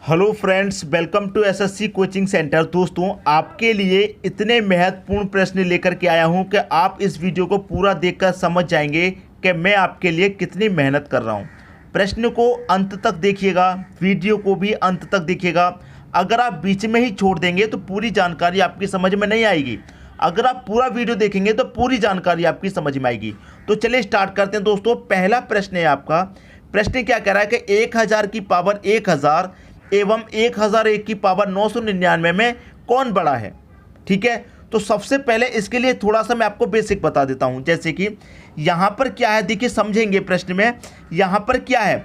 Hello friends, welcome to SSC coaching centre. दोस्तों, आपके लिए इतने महत्वपूर्ण प्रश्न लेकर के आया हूं कि आप इस वीडियो को पूरा देखकर समझ जाएंगे कि मैं आपके लिए कितनी मेहनत कर रहा हूं। प्रश्न को अंत तक देखिएगा, वीडियो को भी अंत तक देखिएगा। अगर आप बीच में ही छोड़ देंगे तो पूरी जानकारी आपकी समझ में नहीं आएगी। अगर आप पूरा वीडियो देखेंगे तो पूरी जानकारी आपकी समझ में आएगी। तो चलिए स्टार्ट करते हैं दोस्तों। पहला प्रश्न है आपका। प्रश्न क्या कह रहा है कि 1000 की पावर 1000 एवं 1001 की पावर 999 में कौन बड़ा है। ठीक है, तो सबसे पहले इसके लिए थोड़ा सा मैं आपको बेसिक बता देता हूं। जैसे कि यहां पर क्या है, देखिए समझेंगे प्रश्न में। यहां पर क्या है,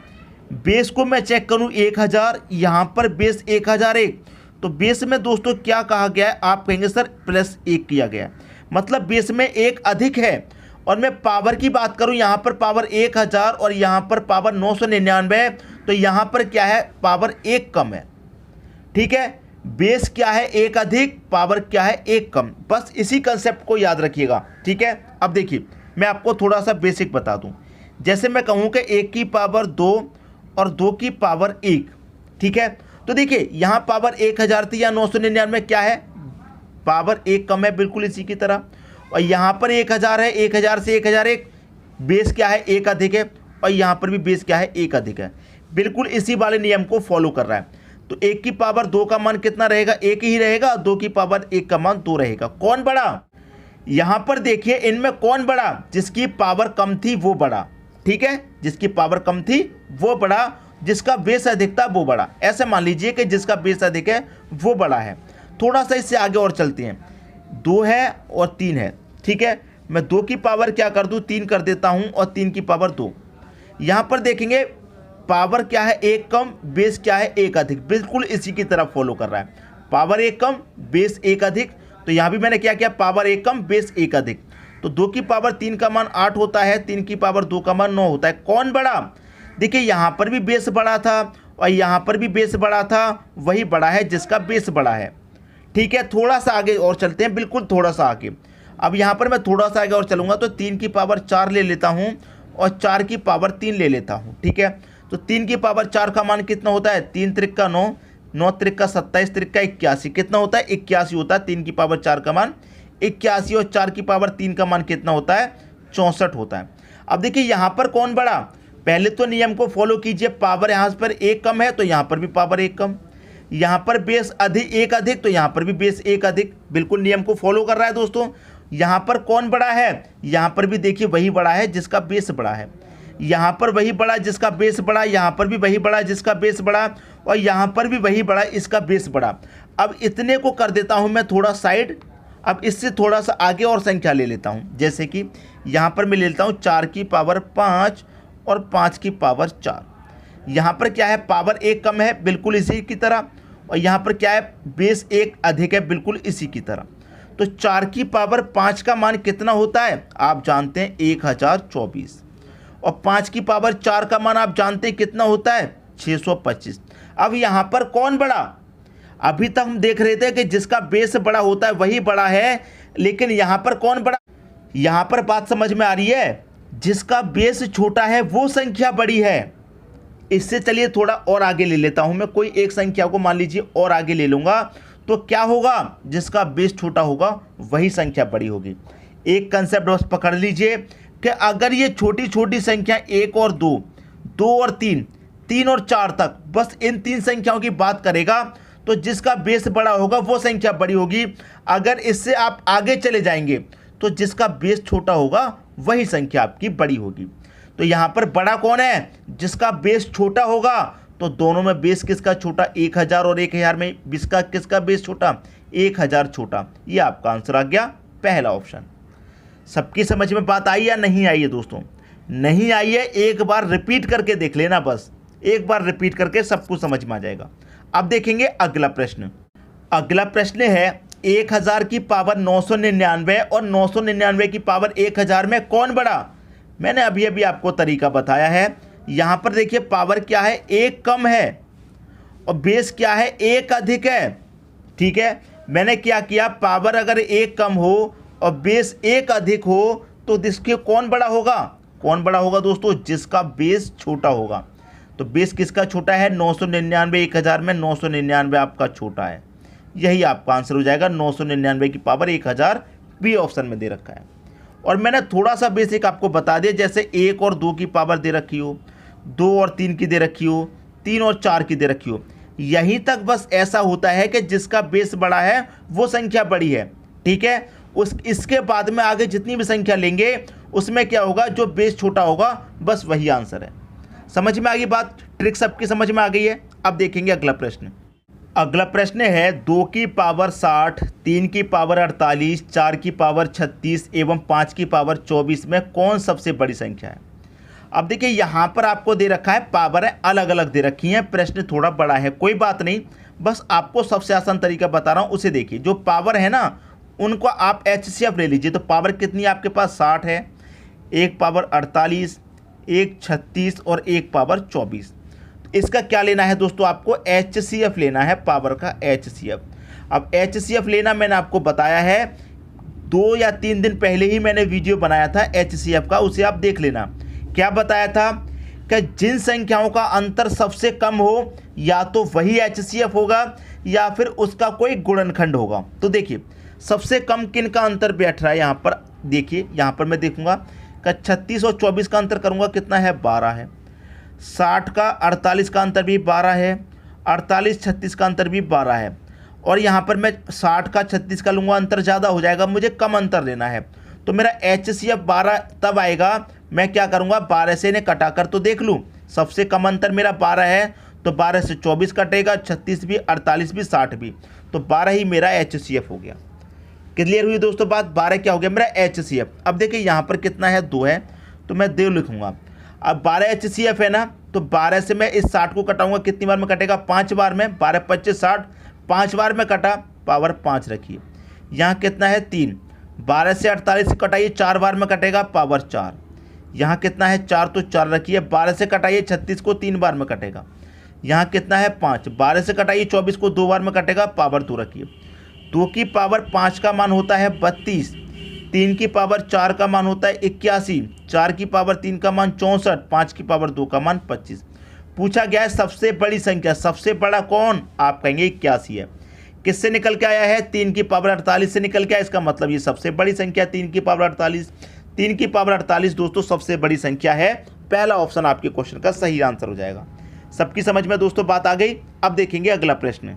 बेस को मैं चेक करूं 1000, यहां पर बेस 1001। तो बेस में दोस्तों क्या कहा गया है, आप कहेंगे सर +1 किया गया, मतलब बेस में 1 अधिक है। और मैं पावर की बात करूं, यहां पर पावर 1000 और यहां पर पावर 999 है, तो यहां पर क्या है, पावर 1 कम है। ठीक है, बेस क्या है 1 अधिक, पावर क्या है 1 कम। बस इसी कंसेप्ट को याद रखिएगा। ठीक है, अब देखिए मैं आपको थोड़ा सा बेसिक बता दूं। जैसे मैं कहूं कि 1 की पावर 2 और 2 की पावर 1। ठीक है, तो देखिए यहां पावर 1000 थी या 999 में क्या है, पावर 1 कम है, बिल्कुल इसी की तरह। और यहाँ पर 1000 है, 1000 से 1001, बेस क्या है 1 अधिक है। और यहाँ पर भी बेस क्या है 1 अधिक है, बिल्कुल इसी वाले नियम को फॉलो कर रहा है। तो 1 की पावर 2 का मान कितना रहेगा, 1 ही रहेगा। 2 की पावर 1 का मान 2 रहेगा। कौन बड़ा, यहाँ पर देखिए इनमें कौन बड़ा, जिसकी पावर कम थी वो बड़ा। ठीक है, जिसकी पावर कम थी वो बड़ा, जिसका बेस अधिक था वो बड़ा। ऐसे मान लीजिए कि जिसका बेस अधिक है वो बड़ा है। थोड़ा सा इससे आगे और चलते हैं। 2 है और 3 है। ठीक है, मैं 2 की पावर क्या कर दूं, 3 कर देता हूं और 3 की पावर 2। यहां पर देखेंगे पावर क्या है 1 कम, बेस क्या है 1 अधिक, बिल्कुल इसी की तरफ फॉलो कर रहा है। पावर 1 कम, बेस 1 अधिक। तो यहां भी मैंने क्या किया, पावर 1 कम, बेस 1 अधिक। तो 2 की पावर 3 का मान 8 होता है, 3 की पावर 2 का मान 9 होता है। कौन बड़ा, देखिए यहां पर भी बेस बड़ा था और यहां पर भी बेस बड़ा था, वही बड़ा है जिसका बेस बड़ा है। ठीक है, थोड़ा सा आगे और चलते हैं, बिल्कुल थोड़ा सा आगे। अब यहाँ पर मैं थोड़ा सा आगे और चलूँगा तो 3 की पावर 4 ले लेता हूँ और 4 की पावर 3 ले लेता हूँ। ठीक है, तो 3 की पावर 4 का मान कितना होता है, 3 त्रिक का 9, 9 त्रिक का 27, त्रिक का 81, कितना होता है 81 होता है। 3 की पावर 4 का मान 81 और 4 की पावर 3 का मान कितना होता है, 64 होता है। अब देखिए यहाँ पर कौन बड़ा, पहले तो नियम को फॉलो कीजिए। पावर यहाँ पर 1 कम है तो यहाँ पर भी पावर 1 कम। यहाँ पर बेस अधिक 1 अधिक तो यहाँ पर भी बेस 1 अधिक, बिल्कुल नियम को फॉलो कर रहा है दोस्तों। यहाँ पर कौन बड़ा है, यहाँ पर भी देखिए वही बड़ा है जिसका बेस बड़ा है। यहाँ पर वही बड़ा जिसका बेस बड़ा, यहाँ पर भी वही बड़ा जिसका बेस बड़ा, और यहाँ पर भी वही बड़ा इसका बेस बड़ा। अब इतने को कर देता हूँ मैं थोड़ा साइड। अब इससे थोड़ा सा आगे और संख्या ले लेता हूँ। जैसे कि यहाँ पर मैं ले लेता हूँ 4 की पावर 5 और 5 की पावर 4। यहाँ पर क्या है, पावर 1 कम है, बिल्कुल इसी की तरह। और यहाँ पर क्या है, बेस 1 अधिक है, बिल्कुल इसी की तरह। तो 4 की पावर 5 का मान कितना होता है, आप जानते हैं 1024। और 5 की पावर 4 का मान आप जानते हैं कितना होता है, 625। अब यहाँ पर कौन बड़ा, अभी तक हम देख रहे थे कि जिसका बेस बड़ा होता है वही बड़ा है, लेकिन यहाँ पर कौन बड़ा, यहाँ पर बात समझ में आ रही है, जिसका बेस छोटा है वो संख्या बड़ी है। इससे चलिए थोड़ा और आगे ले लेता हूं मैं, कोई एक संख्या को मान लीजिए और आगे ले लूंगा, तो क्या होगा, जिसका बेस छोटा होगा वही संख्या बड़ी होगी। एक कंसेप्ट बस पकड़ लीजिए कि अगर ये छोटी छोटी संख्या 1 और 2, 2 और 3, 3 और 4 तक, बस इन 3 संख्याओं की बात करेगा तो जिसका बेस बड़ा होगा वो संख्या बड़ी होगी। अगर इससे आप आगे चले जाएंगे तो जिसका बेस छोटा होगा वही संख्या आपकी बड़ी होगी। तो यहाँ पर बड़ा कौन है, जिसका बेस छोटा होगा। तो दोनों में बेस किसका छोटा, 1000 और 1000 में किसका बेस छोटा, 1000 छोटा। ये आपका आंसर आ गया, पहला ऑप्शन। सबकी समझ में बात आई या नहीं आई है दोस्तों, नहीं आई है, एक बार रिपीट करके देख लेना, बस एक बार रिपीट करके सब कुछ समझ में आ जाएगा। अब देखेंगे अगला प्रश्न। अगला प्रश्न है 1000 की पावर 999 और 999 की पावर 1000 में कौन बड़ा। मैंने अभी अभी आपको तरीका बताया है। यहाँ पर देखिए पावर क्या है, 1 कम है और बेस क्या है, 1 अधिक है। ठीक है, मैंने क्या किया, पावर अगर 1 कम हो और बेस 1 अधिक हो तो जिसके कौन बड़ा होगा, कौन बड़ा होगा दोस्तों, जिसका बेस छोटा होगा। तो बेस किसका छोटा है? 999, 1000 में 999 आपका छोटा है। यही आपका आंसर हो जाएगा, 999 की पावर 1000 बी ऑप्शन में दे रखा है। और मैंने थोड़ा सा बेसिक आपको बता दिया, जैसे 1 और 2 की पावर दे रखी हो, 2 और 3 की दे रखी हो, 3 और 4 की दे रखी हो। यहीं तक बस ऐसा होता है कि जिसका बेस बड़ा है वो संख्या बड़ी है, ठीक है। इसके बाद में आगे जितनी भी संख्या लेंगे उसमें क्या होगा, जो बेस छोटा होगा बस वही आंसर है। समझ में आ गई बात? ट्रिक सबकी समझ में आ गई है। अब देखेंगे अगला प्रश्न। अगला प्रश्न है 2 की पावर 60, 3 की पावर 48, 4 की पावर 36 एवं 5 की पावर 24 में कौन सबसे बड़ी संख्या है? अब देखिए यहाँ पर आपको दे रखा है पावर है अलग अलग दे रखी हैं, प्रश्न थोड़ा बड़ा है, कोई बात नहीं, बस आपको सबसे आसान तरीका बता रहा हूँ उसे देखिए। जो पावर है ना उनको आप HCF ले लीजिए। तो पावर कितनी है आपके पास? 60 है, एक पावर 48, एक 36 और एक पावर 24। इसका क्या लेना है दोस्तों? आपको HCF लेना है, पावर का HCF। अब HCF लेना मैंने आपको बताया है, 2 या 3 दिन पहले ही मैंने वीडियो बनाया था HCF का, उसे आप देख लेना। क्या बताया था कि जिन संख्याओं का अंतर सबसे कम हो या तो वही HCF होगा या फिर उसका कोई गुणनखंड होगा। तो देखिए सबसे कम किन का अंतर बैठ रहा है यहाँ पर, देखिए यहाँ पर मैं देखूंगा कि 36 और 24 का अंतर करूंगा, कितना है? 12 है। 60 का 48 का अंतर भी 12 है, 48 36 का अंतर भी 12 है। और यहाँ पर मैं 60 का 36 का लूँगा, अंतर ज़्यादा हो जाएगा, मुझे कम अंतर लेना है। तो मेरा HCF 12 तब आएगा, मैं क्या करूँगा 12 से इन्हें कटा कर तो देख लूँ। सबसे कम अंतर मेरा 12 है, तो 12 से 24 कटेगा, 36 भी, 48 भी, 60 भी, तो 12 ही मेरा HCF हो गया। क्लियर हुई दोस्तों बात? 12 क्या हो गया मेरा HCF। अब देखिए यहाँ पर कितना है? 2 है, तो मैं 2 लिखूँगा। अब 12 HCF है ना, तो 12 से मैं इस 60 को कटाऊंगा, कितनी बार में कटेगा? 5 बार में। 12 25 60, 5 बार में कटा, पावर 5 रखिए। यहाँ कितना है? 3। 12 से 48 कटाइए, 4 बार में कटेगा, पावर 4। यहाँ कितना है? 4, तो 4 रखिए। 12 से कटाइए 36 को, 3 बार में कटेगा। यहाँ कितना है? 5। 12 से कटाइए 24 को, 2 बार में कटेगा, पावर 2 रखिए। 2 की पावर 5 का मान होता है 32, 3 की पावर 4 का मान होता है 81, 4 की पावर 3 का मान 64, 5 की पावर 2 का मान 25। पूछा गया है सबसे बड़ी संख्या, सबसे बड़ा कौन? आप कहेंगे 81 है। किससे निकल के आया है? 3 की पावर 48 से निकल के आया, इसका मतलब ये सबसे बड़ी संख्या 3 की पावर 48। 3 की पावर 48 दोस्तों सबसे बड़ी संख्या है। पहला ऑप्शन आपके क्वेश्चन का सही आंसर हो जाएगा। सबकी समझ में दोस्तों बात आ गई? अब देखेंगे अगला प्रश्न।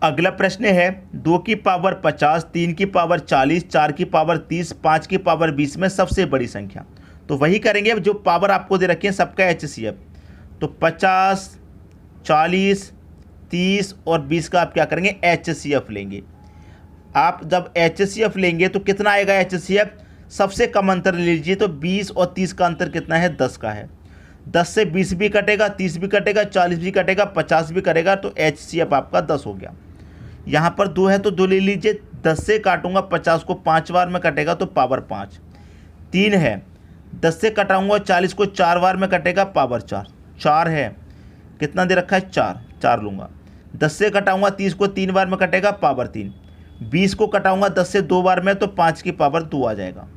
अगला प्रश्न है 2 की पावर 50, 3 की पावर 40, 4 की पावर 30, 5 की पावर 20 में सबसे बड़ी संख्या। तो वही करेंगे जो पावर आपको दे रखी है सबका HCF। तो 50, 40, 30 और 20 का आप क्या करेंगे? HCF लेंगे। आप जब HCF लेंगे तो कितना आएगा HCF? सबसे कम अंतर ले लीजिए, तो 20 और 30 का अंतर कितना है? 10 का है। 10 से 20 भी कटेगा, 30 भी कटेगा, 40 भी कटेगा, 50 भी करेगा, तो HCF आपका 10 हो गया। यहाँ पर 2 है तो 2 ले लीजिए। 10 से काटूंगा 50 को, 5 बार में कटेगा, तो पावर 5। 3 है, 10 से कटाऊंगा 40 को, 4 बार में कटेगा, पावर 4। 4 है, कितना दे रखा है? 4 लूँगा। 10 से कटाऊंगा 30 को, 3 बार में कटेगा, पावर 3। 20 को कटाऊंगा 10 से 2 बार में, तो 5 की पावर 2 आ जाएगा।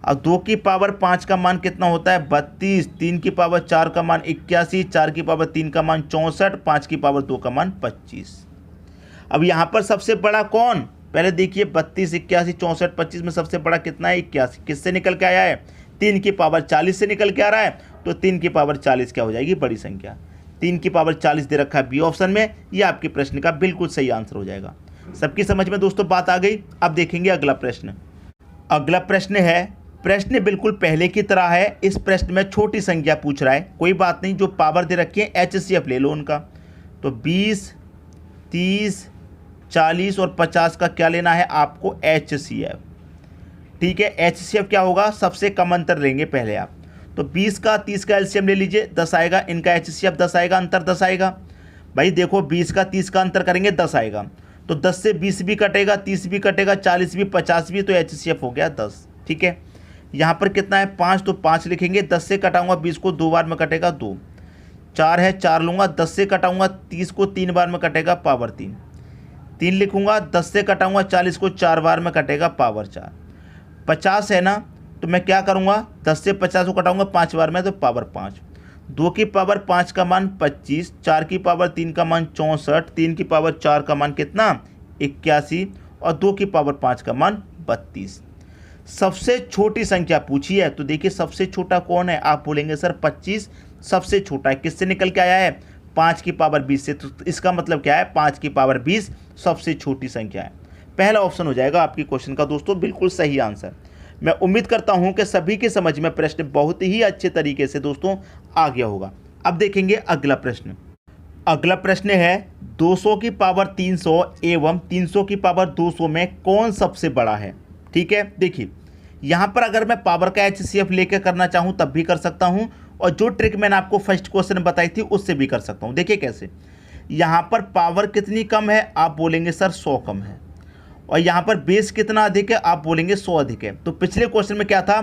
अब 2 की पावर 5 का मान कितना होता है? 32। 3 की पावर 4 का मान 81, 4 की पावर 3 का मान 64, 5 की पावर 2 का मान 25। अब यहाँ पर सबसे बड़ा कौन? पहले देखिए 32, 81, 64, 25 में सबसे बड़ा कितना है? 81। किससे निकल के आया है? 3 की पावर 40 से निकल के आ रहा है, तो 3 की पावर 40 क्या हो जाएगी? बड़ी संख्या। 3 की पावर 40 दे रखा है बी ऑप्शन में, ये आपके प्रश्न का बिल्कुल सही आंसर हो जाएगा। सबकी समझ में दोस्तों बात आ गई? अब देखेंगे अगला प्रश्न। अगला प्रश्न है, प्रश्न बिल्कुल पहले की तरह है, इस प्रश्न में छोटी संख्या पूछ रहा है, कोई बात नहीं, जो पावर दे रखी है HCF ले लो उनका। तो 20, 30, 40 और 50 का क्या लेना है आपको? HCF। ठीक है, HCF क्या होगा? सबसे कम अंतर लेंगे पहले आप। तो 20 का 30 का LCM ले लीजिए, 10 आएगा। इनका HCF 10 आएगा, अंतर 10 आएगा। भाई देखो 20 का 30 का अंतर करेंगे, 10 आएगा। तो 10 से 20 भी कटेगा, 30 भी कटेगा, 40 भी, 50 भी, तो HCF हो गया 10। ठीक है, यहाँ पर कितना है? 5, तो 5 लिखेंगे। 10 से कटाऊंगा 20 को, 2 बार में कटेगा, 2। 4 है, 4 लूँगा। 10 से कटाऊंगा 30 को, 3 बार में कटेगा, पावर 3। 3 लिखूंगा। 10 से कटाऊंगा 40 को, 4 बार में कटेगा, पावर 4। 50 है ना, तो मैं क्या करूंगा? 10 से 50 को कटाऊंगा 5 बार में, तो पावर 5। 2 की पावर 5 का मान 25, 4 की पावर 3 का मान 64, 3 की पावर 4 का मान कितना 81 और 2 की पावर 5 का मान 32। सबसे छोटी संख्या पूछी है तो देखिए सबसे छोटा कौन है, आप बोलेंगे सर 25 सबसे छोटा है, किससे निकल के आया है 5 की पावर 20 से। तो इसका मतलब क्या है 5 की पावर 20 सबसे छोटी संख्या है। पहला ऑप्शन हो जाएगा आपकी क्वेश्चन का दोस्तों बिल्कुल सही आंसर। मैं उम्मीद करता हूं कि सभी के समझ में प्रश्न बहुत ही अच्छे तरीके से दोस्तों आ गया होगा। अब देखेंगे अगला प्रश्न। अगला प्रश्न है 200 की पावर 300 एवं 300 की पावर 200 में कौन सबसे बड़ा है। ठीक है, देखिए यहाँ पर अगर मैं पावर का HCF लेकर करना चाहूँ तब भी कर सकता हूँ, और जो ट्रिक मैंने आपको फर्स्ट क्वेश्चन बताई थी उससे भी कर सकता हूँ। देखिए कैसे, यहाँ पर पावर कितनी कम है, आप बोलेंगे सर 100 कम है, और यहाँ पर बेस कितना अधिक है, आप बोलेंगे 100 अधिक है। तो पिछले क्वेश्चन में क्या था,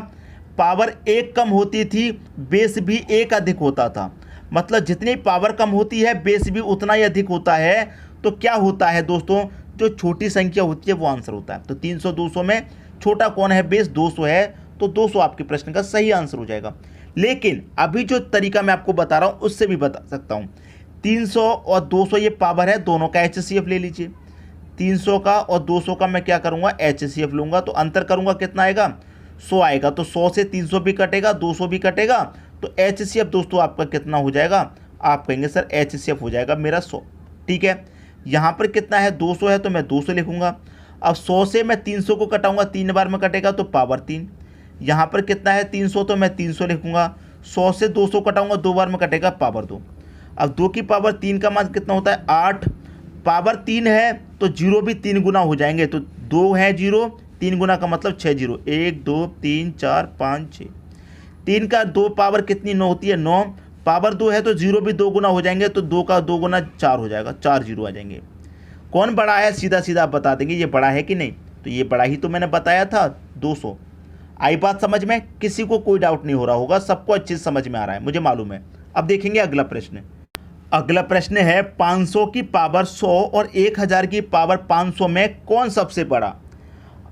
पावर 1 कम होती थी, बेस भी 1 अधिक होता था, मतलब जितनी पावर कम होती है बेस भी उतना ही अधिक होता है। तो क्या होता है दोस्तों, जो छोटी संख्या होती है वो आंसर होता है। तो 300 200 में छोटा कौन है, बेस 200 है, तो 200 आपके प्रश्न का सही आंसर हो जाएगा। लेकिन अभी जो तरीका मैं आपको बता रहा हूँ उससे भी बता सकता हूँ। 300 और 200 ये पावर है, दोनों का HCF ले लीजिए। 300 का और 200 का मैं क्या करूँगा, HCF लूँगा, तो अंतर करूँगा कितना आएगा 100 आएगा। तो 100 से 300 भी कटेगा, 200 भी कटेगा, तो HCF दोस्तों आपका कितना हो जाएगा, आप कहेंगे सर HCF हो जाएगा मेरा 100। ठीक है, यहाँ पर कितना है 200 है तो मैं 200 लिखूँगा। अब 100 से मैं 300 को कटाऊँगा, 3 बार में कटेगा तो पावर 3। यहाँ पर कितना है 300 तो मैं 300 लिखूँगा। 100 से 200 कटाऊँगा, 2 बार में कटेगा पावर 2। अब 2 की पावर 3 का मान कितना होता है 8, पावर 3 है तो जीरो भी 3 गुना हो जाएंगे, तो 2 है जीरो, 3 गुना का मतलब 6 जीरो, 1 2 3 4 5 6। 3 का 2 पावर कितनी 9 होती है 9, पावर 2 है तो जीरो भी 2 गुना हो जाएंगे, तो 2 का 2 गुना 4 हो जाएगा, 4 जीरो आ जाएंगे। कौन बड़ा है, सीधा सीधा आप बता देंगे ये बड़ा है कि नहीं, तो ये बड़ा ही तो मैंने बताया था 200। आई बात समझ में, किसी को कोई डाउट नहीं हो रहा होगा, सबको अच्छे से समझ में आ रहा है, मुझे मालूम है। अब देखेंगे अगला प्रश्न। अगला प्रश्न है 500 की पावर 100 और 1000 की पावर 500 में कौन सबसे बड़ा।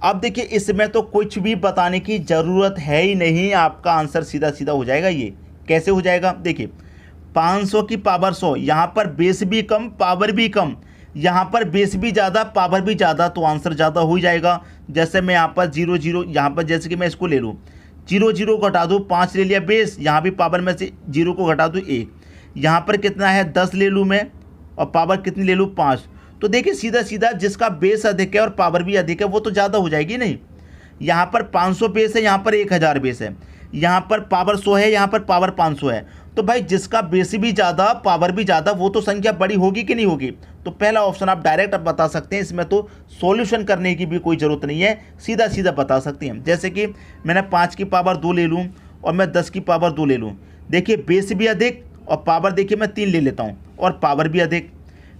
अब देखिए इसमें तो कुछ भी बताने की ज़रूरत है ही नहीं, आपका आंसर सीधा सीधा हो जाएगा। ये कैसे हो जाएगा, देखिए 500 की पावर 100, यहाँ पर बेस भी कम पावर भी कम, यहाँ पर बेस भी ज़्यादा पावर भी ज़्यादा, तो आंसर ज़्यादा हो ही जाएगा। जैसे मैं यहाँ पर 0 0, यहाँ पर जैसे कि मैं इसको ले लूँ 0 0 घटा दूँ 5 ले लिया बेस, यहाँ भी पावर में से 0 को घटा दूँ 1, यहाँ पर कितना है 10 ले लूँ मैं, और पावर कितनी ले लूँ 5। तो देखिए सीधा सीधा जिसका बेस अधिक है और पावर भी अधिक है वो तो ज़्यादा हो जाएगी नहीं। यहाँ पर 500 बेस है, यहाँ पर 1000 बेस है, यहाँ पर पावर 100 है, यहाँ पर पावर 500 है, तो भाई जिसका बेस भी ज़्यादा पावर भी ज़्यादा वो तो संख्या बड़ी होगी कि नहीं होगी। तो पहला ऑप्शन आप डायरेक्ट अब बता सकते हैं, इसमें तो सॉल्यूशन करने की भी कोई ज़रूरत नहीं है, सीधा सीधा बता सकते हैं। जैसे कि मैंने 5 की पावर 2 ले लूँ और मैं 10 की पावर 2 ले लूँ, देखिए बेस भी अधिक और पावर देखिए मैं 3 ले लेता हूँ, और पावर भी अधिक,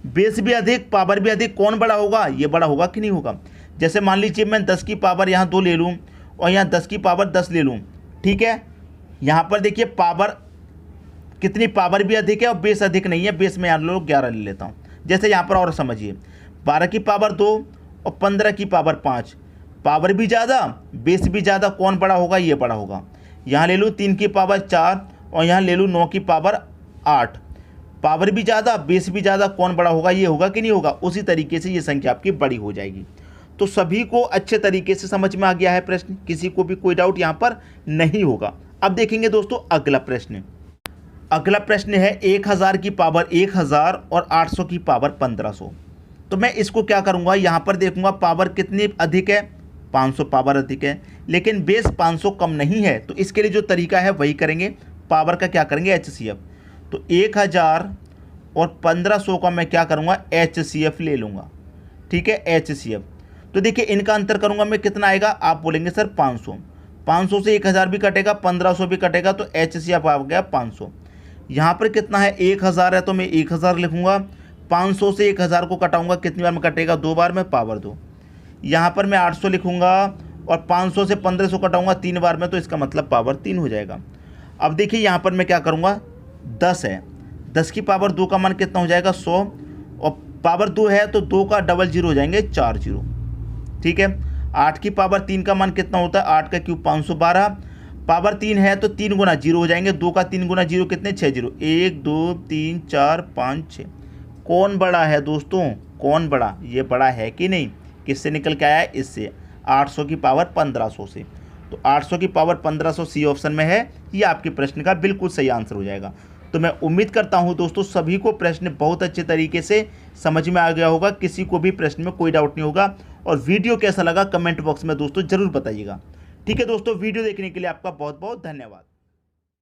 बेस भी अधिक पावर भी अधिक, कौन बड़ा होगा, ये बड़ा होगा कि नहीं होगा। जैसे मान लीजिए मैं 10 की पावर यहाँ 2 ले लूँ और यहाँ 10 की पावर 10 ले लूँ, ठीक है, यहाँ पर देखिए पावर कितनी, पावर भी अधिक है और बेस अधिक नहीं है, बेस में यहाँ लोग 11 ले लेता हूँ। जैसे यहाँ पर और समझिए 12 की पावर 2 और 15 की पावर 5, पावर भी ज़्यादा बेस भी ज़्यादा, कौन बड़ा होगा, ये बड़ा होगा। यहाँ ले लूँ 3 की पावर 4 और यहाँ ले लूँ 9 की पावर 8, पावर भी ज़्यादा बेस भी ज़्यादा, कौन बड़ा होगा, ये होगा कि नहीं होगा। उसी तरीके से ये संख्या आपकी बड़ी हो जाएगी। तो सभी को अच्छे तरीके से समझ में आ गया है प्रश्न, किसी को भी कोई डाउट यहाँ पर नहीं होगा। अब देखेंगे दोस्तों अगला प्रश्न। अगला प्रश्न है 1000 की पावर 1000 और 800 की पावर 1500। तो मैं इसको क्या करूँगा, यहाँ पर देखूँगा पावर कितनी अधिक है, 500 पावर अधिक है, लेकिन बेस 500 कम नहीं है, तो इसके लिए जो तरीका है वही करेंगे, पावर का क्या करेंगे HCF। तो 1000 और 1500 का मैं क्या करूँगा HCF ले लूँगा, ठीक है HCF। तो देखिए इनका अंतर करूँगा मैं, कितना आएगा, आप बोलेंगे सर 500, 500 से 1000 भी कटेगा 1500 भी कटेगा, तो HCF आ गया 500। यहाँ पर कितना है 1000 है तो मैं 1000 लिखूँगा, 500 से 1000 को कटाऊँगा, कितनी बार में कटेगा 2 बार में, पावर 2। यहाँ पर मैं 800 लिखूँगा और 500 से 1500 कटाऊँगा 3 बार में, तो इसका मतलब पावर 3 हो जाएगा। अब देखिए यहाँ पर मैं क्या करूँगा, 10 है, 10 की पावर 2 का मान कितना हो जाएगा 100, और पावर 2 है तो 2 का डबल जीरो हो जाएंगे 4 जीरो, ठीक है। 8 की पावर 3 का मान कितना होता है, 8 का क्यूब 512, पावर 3 है तो 3 गुना 0 हो जाएंगे। 2 का 3 गुना 0 कितने, 6 जीरो। 1 2 3 4 5 6। कौन बड़ा है दोस्तों, कौन बड़ा, ये बड़ा है कि नहीं। किससे निकल के आया है, इससे 800 की पावर 1500 से। तो 800 की पावर 1500 सी ऑप्शन में है, ये आपके प्रश्न का बिल्कुल सही आंसर हो जाएगा। तो मैं उम्मीद करता हूँ दोस्तों सभी को प्रश्न बहुत अच्छे तरीके से समझ में आ गया होगा, किसी को भी प्रश्न में कोई डाउट नहीं होगा। और वीडियो कैसा लगा कमेंट बॉक्स में दोस्तों ज़रूर बताइएगा। ठीक है दोस्तों, वीडियो देखने के लिए आपका बहुत बहुत धन्यवाद।